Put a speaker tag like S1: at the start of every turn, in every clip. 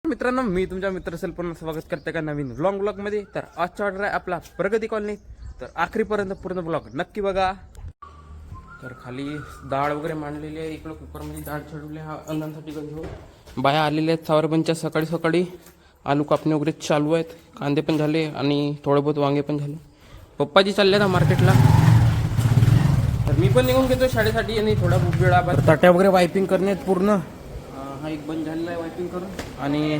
S1: मित्रांनो, मी तुमच्या मित्र असेल पुन्हा स्वागत करते का नवीन ब्लॉग मध्ये. तर आजचा ऑर्डर आहे आपला प्रगती कॉलनी. तर आखरीपर्यंत पूर्ण ब्लॉग नक्की बघा. तर खाली डाळ वगैरे मांडलेली आहे. इकडं कुकरमध्ये डाळ चढवली हा अन्नासाठी घेऊन बाया आलेल्या आहेत. सावरबनच्या सकाळी सकाळी आलू कापणे वगैरे चालू आहेत. कांदे पण झाले आणि थोडे बहुत वांगे पण झाले. पप्पाजी चालले ना मार्केटला. तर मी पण निघून घेतो शाळेसाठी आणि थोडा वेळा ताट्या वगैरे वायपिंग करणे पूर्ण. हा एक बंद झालेला आहे वायपिंग करून आणि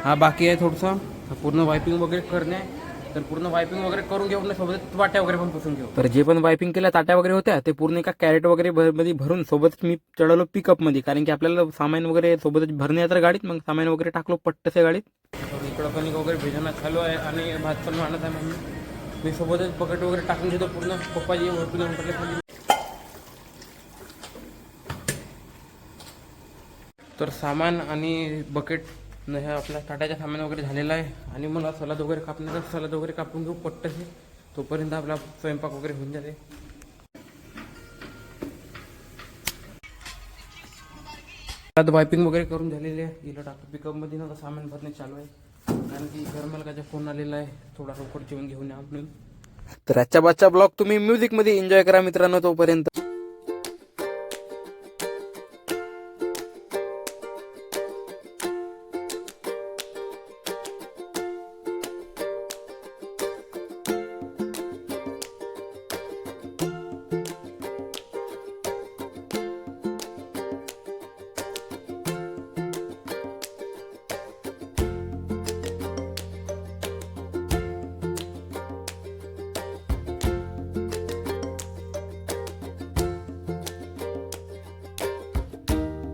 S1: हा बाकी आहे थोडंसं पूर्ण वायपिंग वगैरे करणे. तर पूर्ण वायपिंग वगैरे करून घेऊन सोबत ताट्या वगैरे पण पुसून घेऊ. तर जे पण वायपिंग केल्या ताट्या वगैरे होत्या ते पूर्ण एका कॅरेट वगैरे मध्ये भरून सोबतच मी चढवलो पिकअपमध्ये, कारण की आपल्याला सामान वगैरे सोबतच भरणे तर गाडीत. मग सामान वगैरे टाकलो पट्टसे गाडीत. इकडं पण वगैरे भिजणं चालू आहे आणि भात पण मांडत आहे. म्हणून मी सोबतच बकेट वगैरे टाकून घेतो पूर्ण. पप्पाजी वरतून खाली. तर सामान आणि बकेट हे आपल्या ताट्याच्या सामान वगैरे झालेलं आहे. आणि मला सलाद वगैरे कापण्याचा सलाद वगैरे कापून घेऊ पट्टसे. तोपर्यंत आपला स्वयंपाक वगैरे होऊन जाते. सलाद वायपिंग वगैरे करून झालेली आहे. गेलं टाकतो पिकअपमध्ये ना सामान भरणे चालू आहे, कारण की घरमालकाचा फोन आलेला आहे. थोडा लवकर जेवण घेऊन या म्हणून. तर आजच्या बाजचा ब्लॉग तुम्ही म्युझिकमध्ये एन्जॉय करा मित्रांनो. तोपर्यंत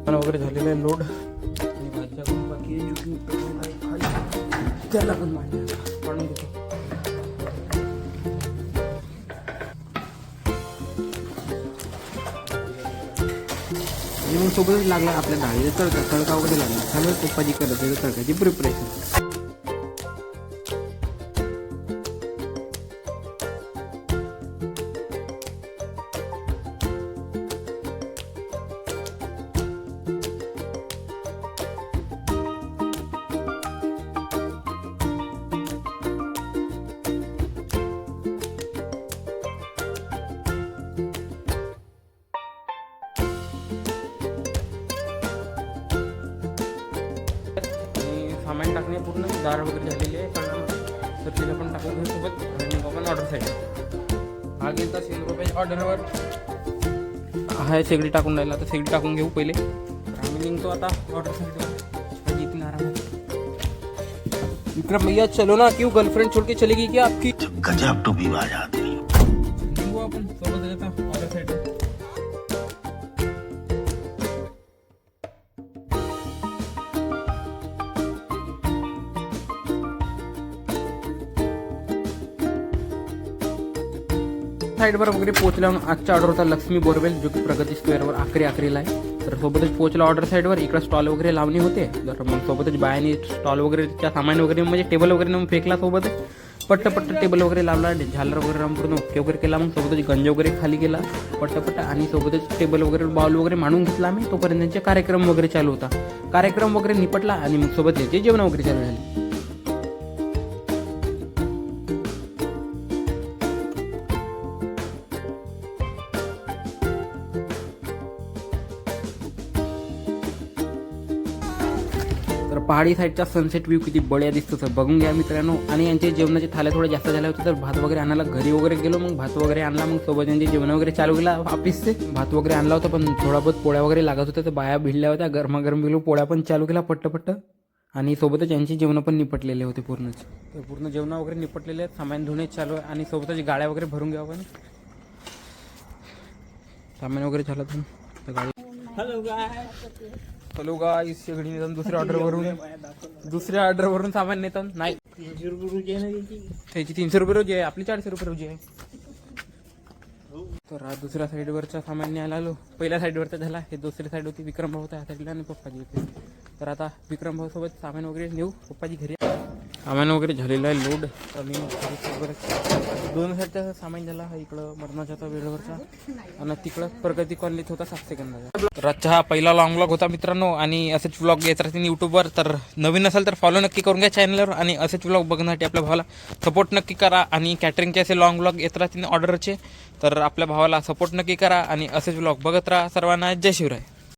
S1: वगैरे झालेलं आहे लोड आणि भाज्या पण बाकी आहे. त्याला पण पाडून घेतो. मग सोबतच लागला आपल्या डाळीचा तडका वगैरे लागला. चालू पप्पाजी करत तडकाची प्रिपरेशन. सामान टाकणे पूर्ण डाळ वगैरे झालेली आहे. तर तिला पण टाकून घेऊ सोबत. आणि आपण ऑर्डरसाठी हा गेला 100 रुपयाच्या ऑर्डरवर आहे. शेगडी टाकून राहिला. आता शेगडी टाकून घेऊ पहिले. तर आम्ही निघतो आता ऑर्डरसाठी. येतील आरामात. विक्रम भैया चलो ना, क्यों गर्लफ्रेंड छोड़ के चलेगी क्या आपकी? गजब टू बी बात आती. निघू आपण सोबत आता ऑर्डरसाठी. साईडवर वगैरे पोहोचला. आजचा ऑर्डर होता लक्ष्मी बोरवेल, जो की प्रगती स्क्वेअरवर आखरीला आहे. तर सोबतच पोहोचला ऑर्डर साईडवर. इकडे स्टॉल वगैरे लावणे होते. तर मग सोबतच बायाने स्टॉल वगैरेच्या सामान वगैरे म्हणजे टेबल वगैरे नेऊन फेकला. सोबतच पट्ट टेबल वगैरे लावला. झालर वगैरे पूर्ण ओके वगैरे केला. मग सोबतच गंज वगैरे खाली गेला पट्ट आणि सोबतच टेबल वगैरे बॉल वगैरे मांडून घेतला आम्ही. तोपर्यंत त्यांचे कार्यक्रम वगैरे चालू होता. कार्यक्रम वगैरे निपटला आणि मग सोबत त्याचे जेवण वगैरे चालू झाले. तर पहाडी साईडचा सनसेट व्ह्यू किती बढिया दिसतो तर बघून घ्या मित्रांनो. आणि यांचे जेवणाचे थाल्या थोडे जास्त झाले होते. तर भात वगैरे आणायला घरी वगैरे गेलो. मग भात वगैरे आणला. मग सोबत यांचे जेवण वगैरे चालू केला. ऑफिसचे भात वगैरे आणला होता, पण थोडा बहुत पोळ्या वगैरे लागत होत्या. तर बाया भिडल्या होत्या. गरमागरम गेलो पोळ्या पण चालू केला पट्ट. आणि सोबतच यांची जेवण पण निपटलेले होते पूर्णच. तर पूर्ण जेवण वगैरे निपटलेले आहेत. सामान धुणे चालू आहे आणि सोबतच गाड्या वगैरे भरून घ्या आपण. सामान वगैरे झालं तर गाडी. हॅलो गाईस, शेगडी नेतात दुसऱ्या ऑर्डरवरून सामान नेतात. नाही, 300 रुपये रोजी आहे ना त्याची. 300 रुपये रोजी आहे. आपली 400 रुपये रोजी आहे. तर हा दुसऱ्या साईडवरचा सामान न्यायला आलो. पहिल्या साईडवरचा झाला. हे दुसरी साईड होती. विक्रम भाऊ होता ह्या साईडला आणि पप्पाजी होते. तर आता विक्रम भाऊ सोबत सामान वगैरे नेऊ. पप्पाजी घरी सामान वगैरे झालेलं आहे लोड आणि दोन साईडचं सामान झालं आहे इकडं मरणाच्या वेळेवरचा आणि तिकडं प्रगती कॉलनीत होता 7 सेकंदाचा. रातचा हा पहिला लॉंग व्लॉग होता मित्रांनो आणि असेच व्लॉग येत राहतील यूट्यूबवर. तर नवीन असेल तर फॉलो नक्की करून घ्या चॅनलवर आणि असेच व्लॉग बघण्यासाठी आपल्या भावाला सपोर्ट नक्की करा. आणि कॅटरिंगचे असे लॉंग व्लॉग येत राहतील ऑर्डरचे तर आपल्या भावाला सपोर्ट नक्की करा आणि असेच व्लॉग बघत राहा. सर्वांना जय शिवराय.